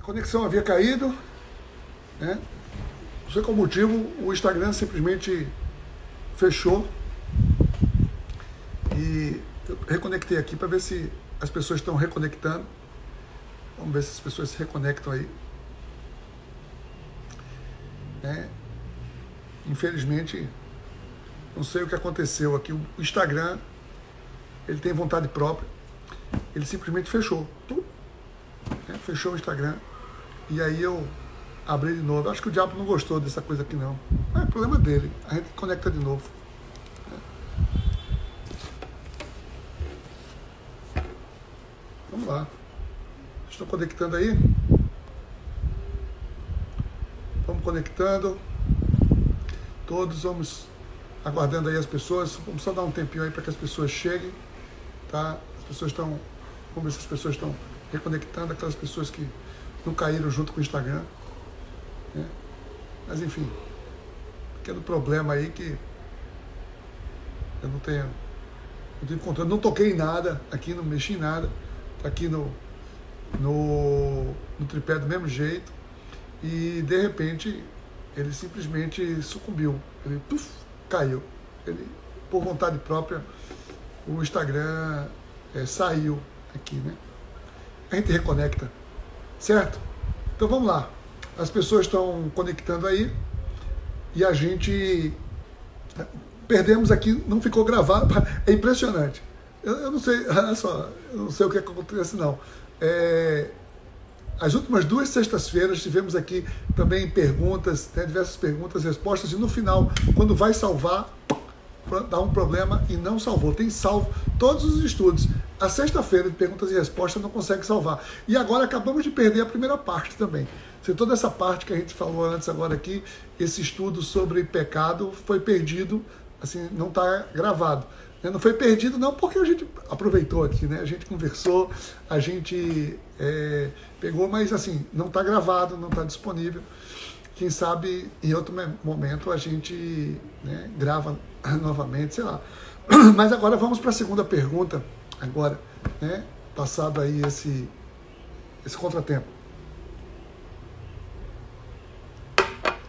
A conexão havia caído, né? Não sei qual motivo, o Instagram simplesmente fechou. E eu reconectei aqui para ver se as pessoas estão reconectando. Vamos ver se as pessoas se reconectam aí. Infelizmente, não sei o que aconteceu aqui. O Instagram, ele tem vontade própria. Ele simplesmente fechou tudo. Fechou o Instagram. E aí eu abri de novo. Acho que o diabo não gostou dessa coisa aqui, não. É problema dele. A gente conecta de novo. Vamos lá. Estou conectando aí. Vamos conectando. Todos vamos aguardando aí as pessoas. Vamos só dar um tempinho aí para que as pessoas cheguem. Tá? As pessoas estão... Vamos ver se as pessoas estão reconectando. Aquelas pessoas que não caíram junto com o Instagram. Mas enfim. Pequeno problema aí que eu não tenho controle. Não toquei em nada aqui, não mexi em nada. Tá aqui no tripé do mesmo jeito. E de repente ele simplesmente sucumbiu. Ele caiu. Ele, por vontade própria, o Instagram saiu aqui, né? A gente reconecta, certo? Então vamos lá. As pessoas estão conectando aí e a gente perdemos aqui, não ficou gravado. É impressionante. Eu não sei, olha só, eu não sei o que acontece não. As últimas 2 sextas-feiras tivemos aqui também perguntas, diversas perguntas, respostas, e no final, quando vai salvar, dá um problema e não salvou. Tem salvo todos os estudos. A sexta-feira de perguntas e respostas não consegue salvar. E agora acabamos de perder a primeira parte também. Se toda essa parte que a gente falou antes agora aqui, esse estudo sobre pecado foi perdido, assim, não está gravado. Não foi perdido não porque a gente aproveitou aqui, né? A gente conversou, a gente pegou, mas assim, não está gravado, não está disponível. Quem sabe em outro momento a gente grava novamente, sei lá. Mas agora vamos para a segunda pergunta, agora, passado aí esse contratempo.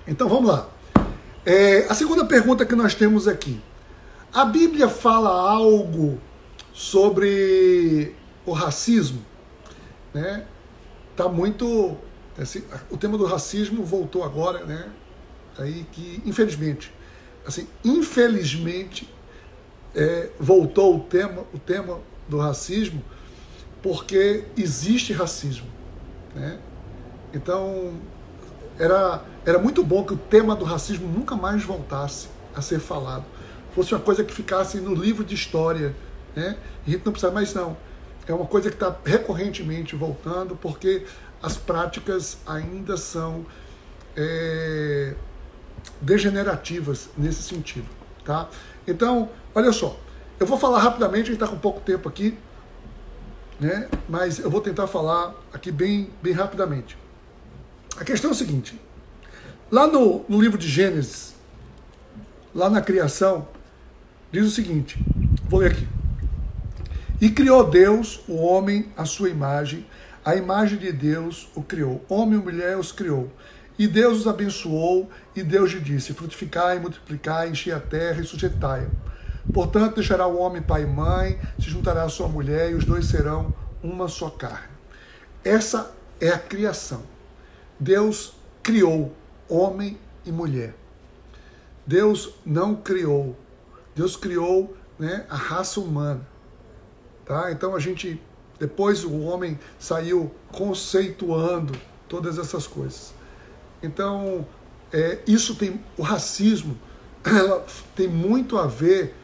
Então vamos lá. A segunda pergunta que nós temos aqui. A Bíblia fala algo sobre o racismo, né? Tá muito... o tema do racismo voltou agora, né? Aí que, infelizmente, voltou o tema do racismo porque existe racismo, né? Então, era muito bom que o tema do racismo nunca mais voltasse a ser falado. Fosse uma coisa que ficasse no livro de história, né? E a gente não precisa mais, não. É uma coisa que está recorrentemente voltando, porque as práticas ainda são degenerativas nesse sentido, tá? Então, olha só, eu vou falar rapidamente, a gente está com pouco tempo aqui, né? Mas eu vou tentar falar aqui bem rapidamente. A questão é o seguinte, lá no livro de Gênesis, lá na criação, diz o seguinte, vou ler aqui. E criou Deus o homem à sua imagem, a imagem de Deus o criou. Homem e mulher os criou. E Deus os abençoou, e Deus lhe disse, frutificai, multiplicai, enchei a terra e sujeitai-a. Portanto, deixará o homem pai e mãe, se juntará à sua mulher, e os dois serão uma só carne. Essa é a criação. Deus criou homem e mulher. Deus não criou. Deus criou, né, a raça humana. Tá? Então depois o homem saiu conceituando todas essas coisas. Então, o racismo, ela tem muito a ver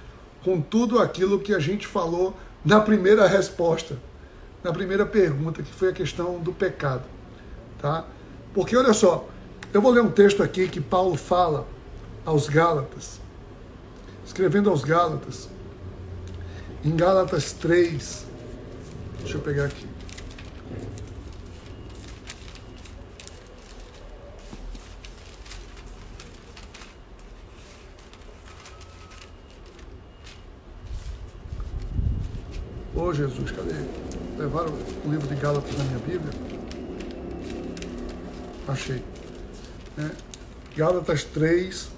com tudo aquilo que a gente falou na primeira resposta, na primeira pergunta, que foi a questão do pecado. Tá? Porque, olha só, eu vou ler um texto aqui que Paulo fala aos Gálatas, escrevendo aos Gálatas, em Gálatas 3, deixa eu pegar aqui. Ô Jesus, cadê? Levaram o livro de Gálatas na minha Bíblia? Achei. Gálatas 3,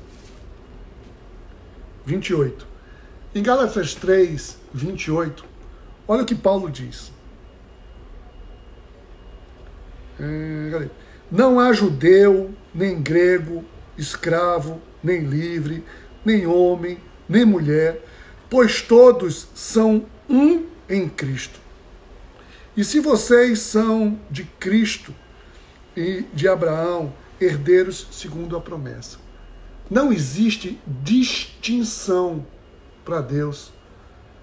28. Em Gálatas 3, 28, olha o que Paulo diz. Não há judeu, nem grego, escravo, nem livre, nem homem, nem mulher, pois todos são um em Cristo. E se vocês são de Cristo e de Abraão, herdeiros segundo a promessa. Não existe distinção para Deus,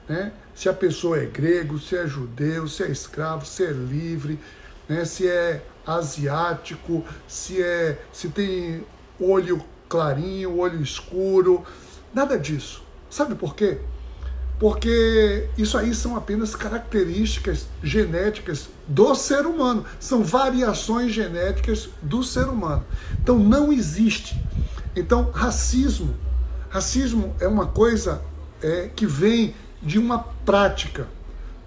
né? Se a pessoa é grego, se é judeu, se é escravo, se é livre, né? Se é asiático, se tem olho clarinho, olho escuro, nada disso. Sabe por quê? Porque isso aí são apenas características genéticas do ser humano, são variações genéticas do ser humano. Então não existe. Então racismo é uma coisa que vem de uma prática,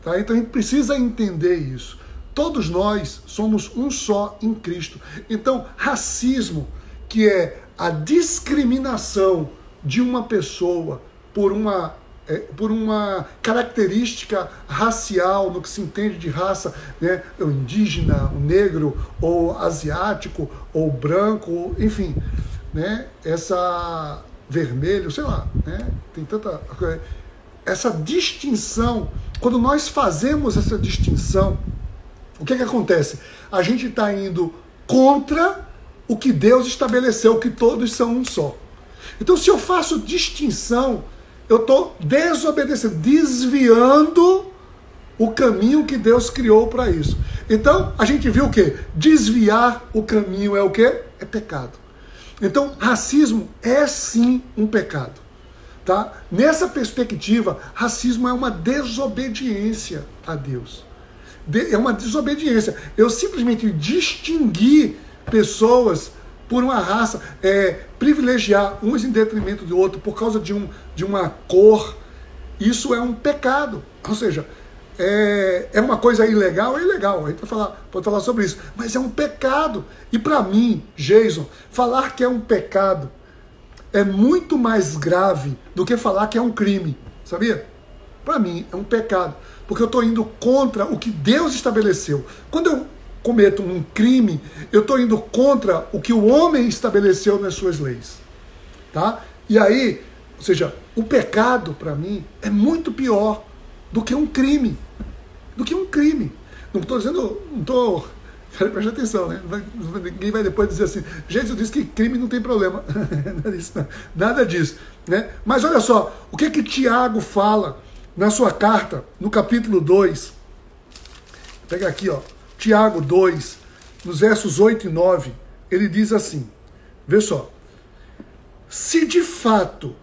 tá? Então a gente precisa entender isso. Todos nós somos um só em Cristo. Então racismo, que é a discriminação de uma pessoa por uma característica racial, no que se entende de raça, né? O indígena, o negro, ou asiático, ou branco, enfim, né? Essa vermelho, sei lá, né? Tem tanta essa distinção. Quando nós fazemos essa distinção, o que acontece? A gente está indo contra o que Deus estabeleceu, que todos são um só. Então, se eu faço distinção, eu estou desobedecendo, desviando o caminho que Deus criou para isso. Então, a gente viu o quê? Desviar o caminho é o quê? É pecado. Então, racismo é sim um pecado. Tá? Nessa perspectiva, racismo é uma desobediência a Deus. É uma desobediência. Eu simplesmente distingui pessoas por uma raça, privilegiar uns em detrimento do outro por causa de uma cor, isso é um pecado. Ou seja, é uma coisa ilegal, é ilegal, a gente pode falar sobre isso, mas é um pecado. E para mim, Jason, falar que é um pecado é muito mais grave do que falar que é um crime, sabia? Para mim é um pecado, porque eu estou indo contra o que Deus estabeleceu. Quando eu cometo um crime, eu estou indo contra o que o homem estabeleceu nas suas leis. Tá? E aí, ou seja, o pecado, para mim, é muito pior do que um crime. Do que um crime. Não estou dizendo, não estou... Preste atenção, né? Ninguém vai depois dizer assim, Jesus disse que crime não tem problema. Nada disso. Né? Mas olha só, o que Tiago fala na sua carta, no capítulo 2. Vou pegar aqui, ó. Tiago 2, nos versos 8 e 9, ele diz assim, vê só, se de fato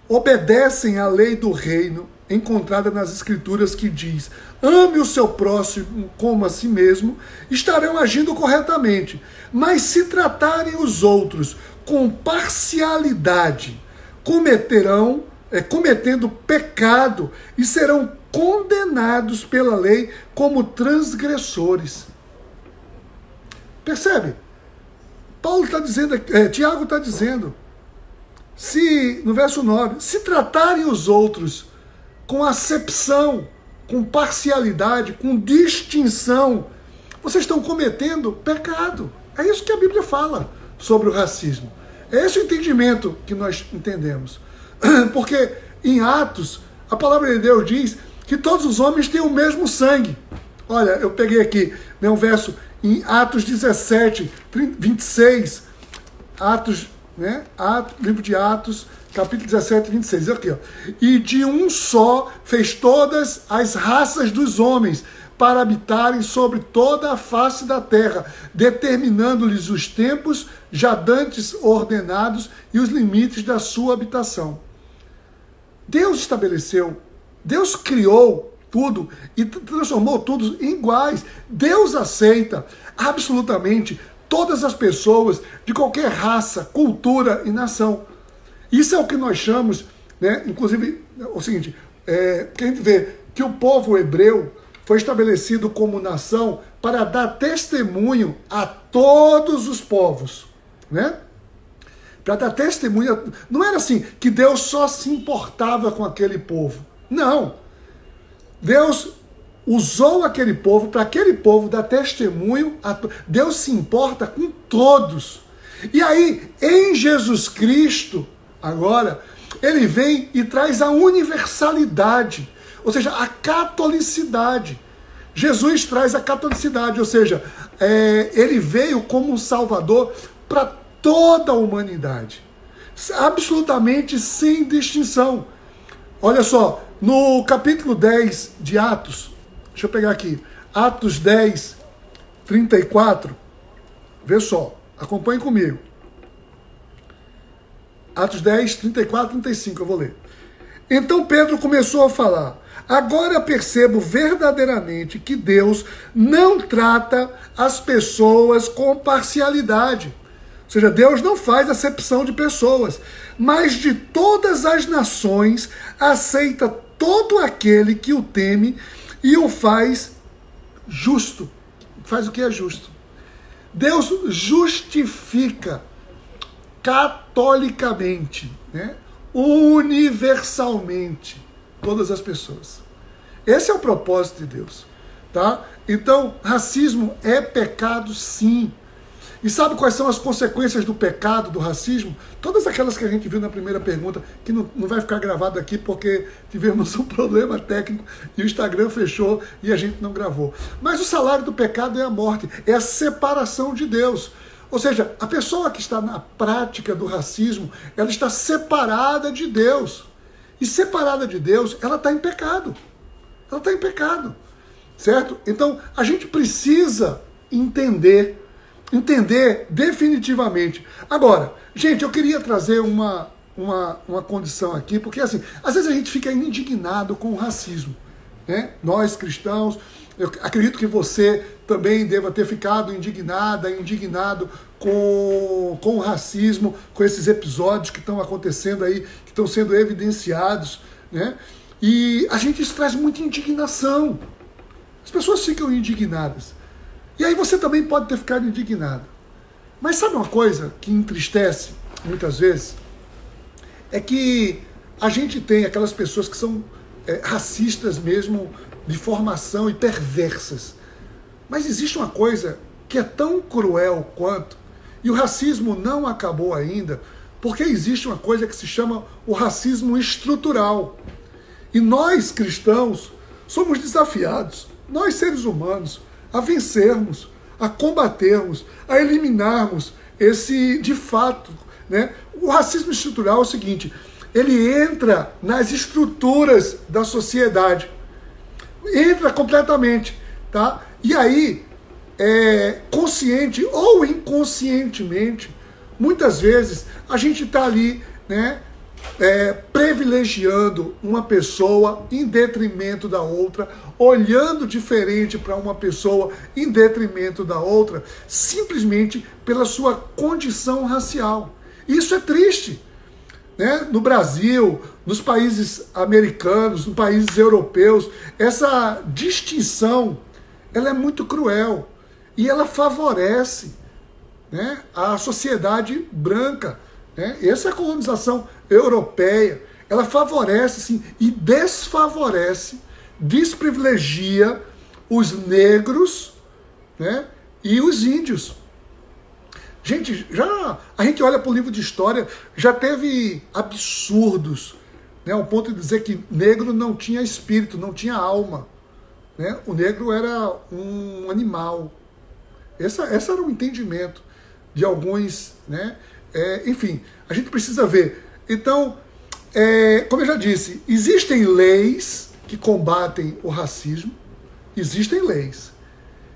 obedecem à lei do reino encontrada nas escrituras que diz, ame o seu próximo como a si mesmo, estarão agindo corretamente, mas se tratarem os outros com parcialidade, cometendo pecado e serão condenados pela lei como transgressores. Percebe? Paulo está dizendo, Tiago está dizendo, no verso 9, se tratarem os outros com acepção, com parcialidade, com distinção, vocês estão cometendo pecado. É isso que a Bíblia fala sobre o racismo. É esse o entendimento que nós entendemos. Porque em Atos, a palavra de Deus diz que todos os homens têm o mesmo sangue. Olha, eu peguei aqui, né, um verso em Atos 17, 26, livro de Atos, capítulo 17, 26, aqui, ó. E de um só fez todas as raças dos homens para habitarem sobre toda a face da terra, determinando-lhes os tempos já dantes ordenados e os limites da sua habitação. Deus estabeleceu, Deus criou tudo e transformou tudo em iguais. Deus aceita absolutamente todas as pessoas de qualquer raça, cultura e nação. Isso é o que nós chamamos, né? Inclusive, é o seguinte, que a gente vê que o povo hebreu foi estabelecido como nação para dar testemunho a todos os povos, né? Para dar testemunho, não era assim que Deus só se importava com aquele povo. Não. Deus usou aquele povo para aquele povo dar testemunho. Deus se importa com todos. E aí, em Jesus Cristo, agora, ele vem e traz a universalidade, ou seja, a catolicidade. Jesus traz a catolicidade, ou seja, ele veio como um salvador para toda a humanidade, absolutamente sem distinção. Olha só, no capítulo 10 de Atos, deixa eu pegar aqui, Atos 10, 34, vê só, acompanhe comigo. Atos 10, 34, 35, eu vou ler. Então Pedro começou a falar: agora percebo verdadeiramente que Deus não trata as pessoas com parcialidade. Ou seja, Deus não faz acepção de pessoas, mas de todas as nações aceita todo aquele que o teme e o faz justo. Faz o que é justo. Deus justifica catolicamente, né? Universalmente, todas as pessoas. Esse é o propósito de Deus, tá? Então, racismo é pecado, sim. E sabe quais são as consequências do pecado, do racismo? Todas aquelas que a gente viu na primeira pergunta, que não vai ficar gravado aqui porque tivemos um problema técnico e o Instagram fechou e a gente não gravou. Mas o salário do pecado é a morte, é a separação de Deus. Ou seja, a pessoa que está na prática do racismo, ela está separada de Deus. E separada de Deus, ela está em pecado. Ela está em pecado. Certo? Então, a gente precisa entender definitivamente. Agora, gente, eu queria trazer uma condição aqui, porque assim, às vezes a gente fica indignado com o racismo, né? Nós cristãos, eu acredito que você também deva ter ficado indignado com o racismo, com esses episódios que estão acontecendo aí, que estão sendo evidenciados, né? E a gente traz muita indignação. As pessoas ficam indignadas. E aí você também pode ter ficado indignado. Mas sabe uma coisa que entristece muitas vezes? É que a gente tem aquelas pessoas que são racistas mesmo, de formação e perversas. Mas existe uma coisa que é tão cruel quanto, e o racismo não acabou ainda, porque existe uma coisa que se chama o racismo estrutural. E nós, cristãos, somos desafiados, nós seres humanos, a vencermos, a combatermos, a eliminarmos esse, de fato, né? O racismo estrutural é o seguinte: ele entra nas estruturas da sociedade, entra completamente, tá? E aí, consciente ou inconscientemente, muitas vezes a gente está ali, né? Privilegiando uma pessoa em detrimento da outra, olhando diferente para uma pessoa em detrimento da outra, simplesmente pela sua condição racial. Isso é triste, né? No Brasil, nos países americanos, nos países europeus, essa distinção, ela é muito cruel e ela favorece, né, a sociedade branca. Essa é a colonização europeia, ela favorece sim, e desfavorece, desprivilegia os negros, né, e os índios. Gente, a gente olha para o livro de história, já teve absurdos, né, ao ponto de dizer que negro não tinha espírito, não tinha alma, né? O negro era um animal. Esse era o entendimento de alguns, né? Enfim, a gente precisa ver. Então, como eu já disse, existem leis que combatem o racismo, existem leis,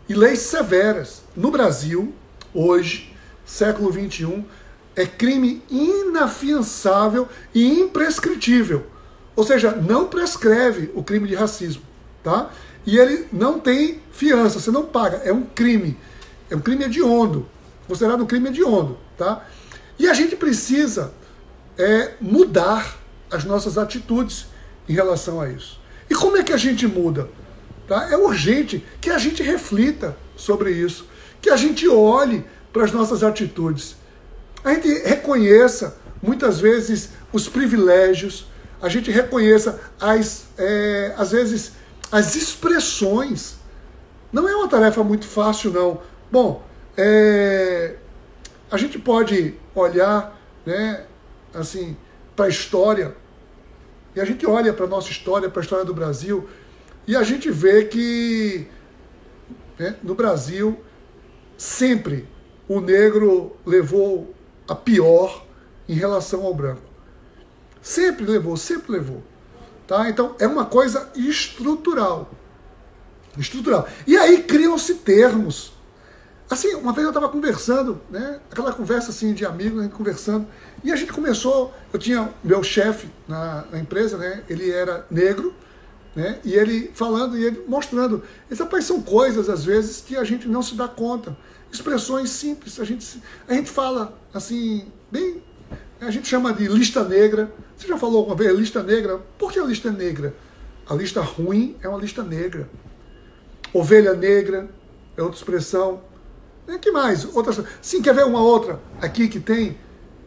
e leis severas. No Brasil, hoje, século XXI, é crime inafiançável e imprescritível. Ou seja, não prescreve o crime de racismo, tá? E ele não tem fiança, você não paga, é um crime hediondo, considerado um crime hediondo, tá? E a gente precisa mudar as nossas atitudes em relação a isso. E como é que a gente muda? Tá? É urgente que a gente reflita sobre isso, que a gente olhe para as nossas atitudes. A gente reconheça, muitas vezes, os privilégios, a gente reconheça, às vezes, as expressões. Não é uma tarefa muito fácil, não. Bom, a gente pode olhar, né, assim, para a história, e a gente olha para a nossa história, para a história do Brasil, e a gente vê que, né, no Brasil, sempre o negro levou a pior em relação ao branco. Sempre levou, sempre levou. Tá? Então, é uma coisa estrutural. Estrutural. E aí criam-se termos. Assim, uma vez eu estava conversando, né? Aquela conversa assim de amigos, a gente conversando, e a gente começou, eu tinha meu chefe na empresa, né? Ele era negro, né? E ele falando e ele mostrando. Esses rapaz são coisas, às vezes, que a gente não se dá conta. Expressões simples, a gente fala assim, bem, a gente chama de lista negra. Você já falou alguma vez lista negra? Por que a lista negra? A lista ruim é uma lista negra. Ovelha negra é outra expressão. Que mais? Outra. Sim, quer ver uma outra aqui que tem?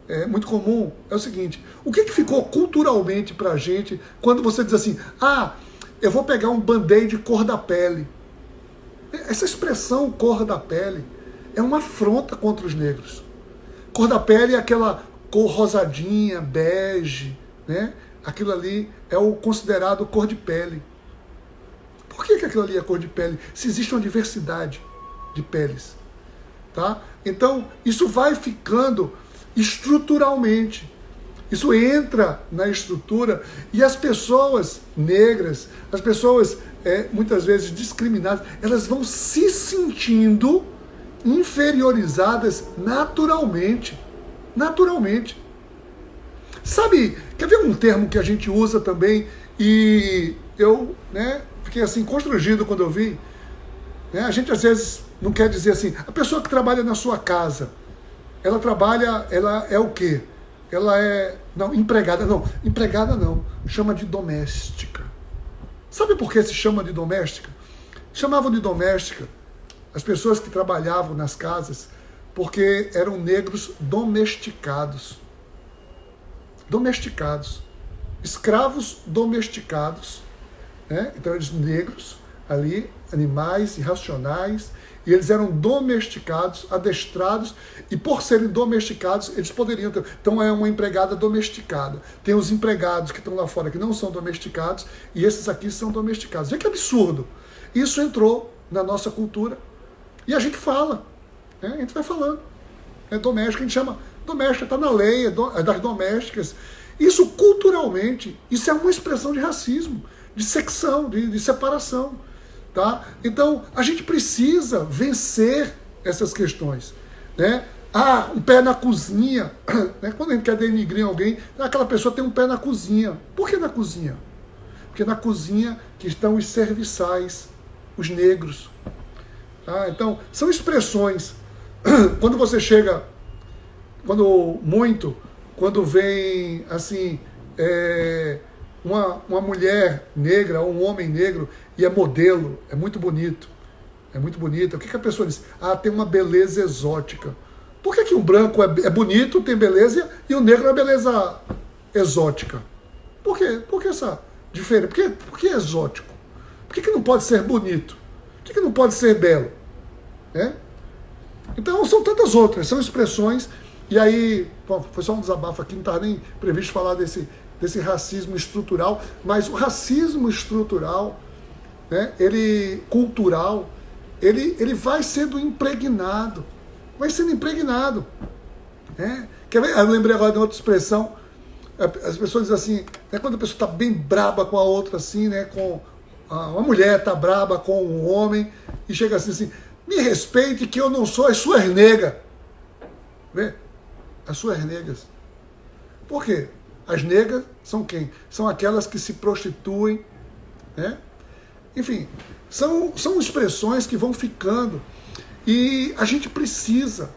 É muito comum. É o seguinte: o que ficou culturalmente pra gente quando você diz assim, eu vou pegar um band-aid cor da pele? Essa expressão cor da pele é uma afronta contra os negros. Cor da pele é aquela cor rosadinha, bege, né? Aquilo ali é o considerado cor de pele. Por que aquilo ali é cor de pele? Se existe uma diversidade de peles. Tá? Então, isso vai ficando estruturalmente. Isso entra na estrutura e as pessoas negras, as pessoas muitas vezes discriminadas, elas vão se sentindo inferiorizadas naturalmente. Naturalmente. Sabe, quer ver um termo que a gente usa também e eu, né, fiquei assim constrangido quando eu vi, né, a gente às vezes não quer dizer assim, a pessoa que trabalha na sua casa, ela é o quê? Ela é, empregada não, chama de doméstica. Sabe por que se chama de doméstica? Chamavam de doméstica as pessoas que trabalhavam nas casas porque eram negros domesticados. Domesticados. Escravos domesticados. Né? Então eles negros ali, animais irracionais, e eles eram domesticados, adestrados, e por serem domesticados, eles poderiam ter. Então é uma empregada domesticada. Tem os empregados que estão lá fora que não são domesticados, e esses aqui são domesticados. Vê que absurdo. Isso entrou na nossa cultura, e a gente fala, né? A gente vai falando. É doméstico, a gente chama doméstica, está na lei, é das domésticas. Isso culturalmente, isso é uma expressão de racismo, de secção, de separação. Tá? Então, a gente precisa vencer essas questões. Né? Um pé na cozinha. Né? Quando a gente quer denigrir alguém, aquela pessoa tem um pé na cozinha. Por que na cozinha? Porque na cozinha que estão os serviçais, os negros. Tá? Então, são expressões. Quando você chega, quando vem assim, uma mulher negra, ou um homem negro, e é modelo, é muito bonito. É muito bonito. O que a pessoa diz? Tem uma beleza exótica. Por que o branco é bonito, tem beleza, e o negro é beleza exótica? Por quê? Por que essa diferença? Por que é exótico? Por que não pode ser bonito? Por que não pode ser belo? Então são tantas outras, são expressões. E aí, foi só um desabafo aqui, não estava nem previsto falar desse racismo estrutural, mas o racismo estrutural, né, cultural, ele vai sendo impregnado. Vai sendo impregnado. Né? Quer ver? Eu lembrei agora de outra expressão. As pessoas dizem assim, né, quando a pessoa está bem braba com a outra, assim, né, uma mulher está braba com um homem, e chega assim, me respeite que eu não sou as suas negas. Vê? As suas negras. Por quê? As negras são quem? São aquelas que se prostituem, né? Enfim, são expressões que vão ficando. E a gente precisa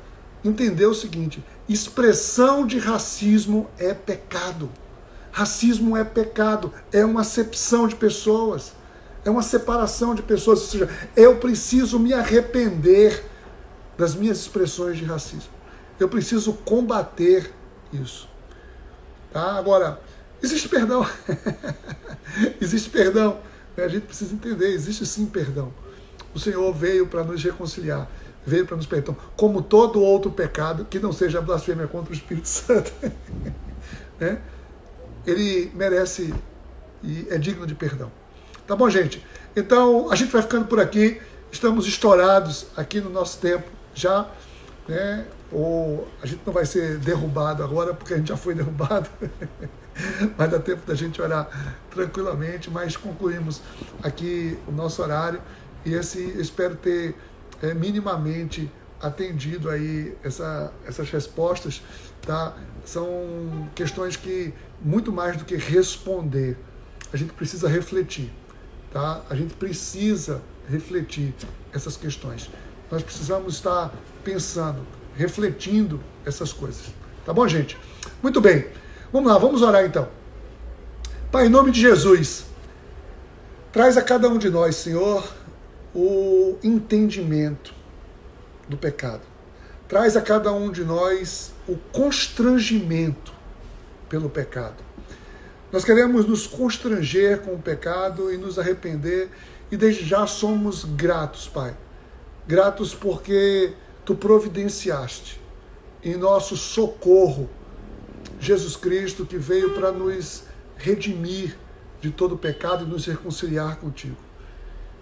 entender o seguinte: expressão de racismo é pecado. Racismo é pecado, é uma acepção de pessoas. é uma separação de pessoas, ou seja, eu preciso me arrepender das minhas expressões de racismo. Eu preciso combater isso. Tá? Agora, existe perdão. Existe perdão. A gente precisa entender, existe sim perdão. O Senhor veio para nos reconciliar, veio para nos perdoar, como todo outro pecado que não seja blasfêmia contra o Espírito Santo. Né? Ele merece e é digno de perdão. Tá bom, gente? Então, a gente vai ficando por aqui. Estamos estourados aqui no nosso tempo já, né? A gente não vai ser derrubado agora, porque a gente já foi derrubado. Vai dar tempo da gente orar tranquilamente, mas concluímos aqui o nosso horário e espero ter minimamente atendido aí essas respostas, tá? São questões que, muito mais do que responder, a gente precisa refletir, tá? A gente precisa refletir essas questões. Nós precisamos estar pensando, refletindo essas coisas. Tá bom, gente? Muito bem. Vamos lá, vamos orar então. Pai, em nome de Jesus, traz a cada um de nós, Senhor, o entendimento do pecado. Traz a cada um de nós o constrangimento pelo pecado. Nós queremos nos constranger com o pecado e nos arrepender, e desde já somos gratos, Pai. Gratos porque Tu providenciaste em nosso socorro Jesus Cristo, que veio para nos redimir de todo o pecado e nos reconciliar contigo.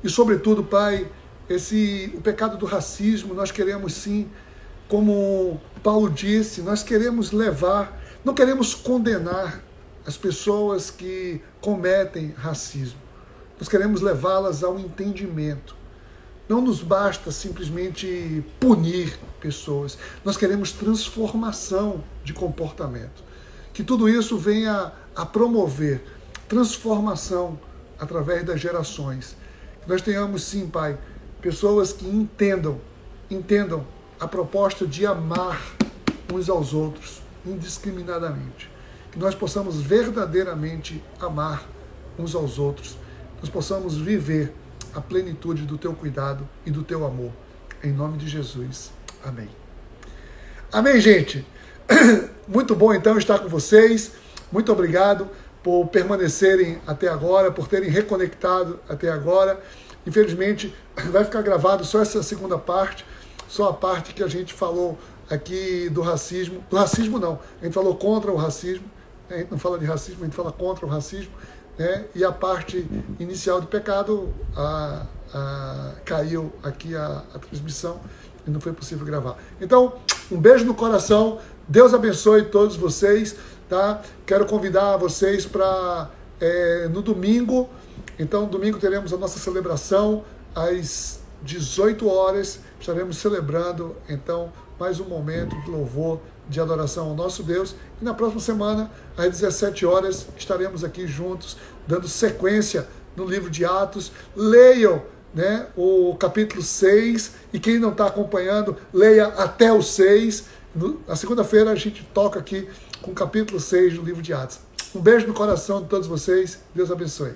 E sobretudo, Pai, o pecado do racismo, nós queremos sim, como Paulo disse, nós queremos levar, não queremos condenar as pessoas que cometem racismo. Nós queremos levá-las ao entendimento. Não nos basta simplesmente punir pessoas. Nós queremos transformação de comportamento. Que tudo isso venha a promover transformação através das gerações. Que nós tenhamos, sim, Pai, pessoas que entendam a proposta de amar uns aos outros indiscriminadamente. Que nós possamos verdadeiramente amar uns aos outros. Nós possamos viver a plenitude do Teu cuidado e do Teu amor. Em nome de Jesus. Amém. Amém, gente. Muito bom, então, estar com vocês. Muito obrigado por permanecerem até agora, por terem reconectado até agora. Infelizmente, vai ficar gravado só essa segunda parte, só a parte que a gente falou aqui do racismo. Do racismo, não. A gente falou contra o racismo. A gente não fala de racismo, a gente fala contra o racismo. Né? E a parte inicial do pecado caiu aqui a transmissão e não foi possível gravar. Então, um beijo no coração, Deus abençoe todos vocês, tá? Quero convidar vocês para no domingo. Então, domingo teremos a nossa celebração às 18 horas, estaremos celebrando então mais um momento de louvor, de adoração ao nosso Deus. E na próxima semana, às 17 horas, estaremos aqui juntos, dando sequência no livro de Atos. Leiam, né, o capítulo 6, e quem não está acompanhando, leia até o 6. Na segunda-feira a gente toca aqui com o capítulo 6 do livro de Atos. Um beijo no coração de todos vocês. Deus abençoe.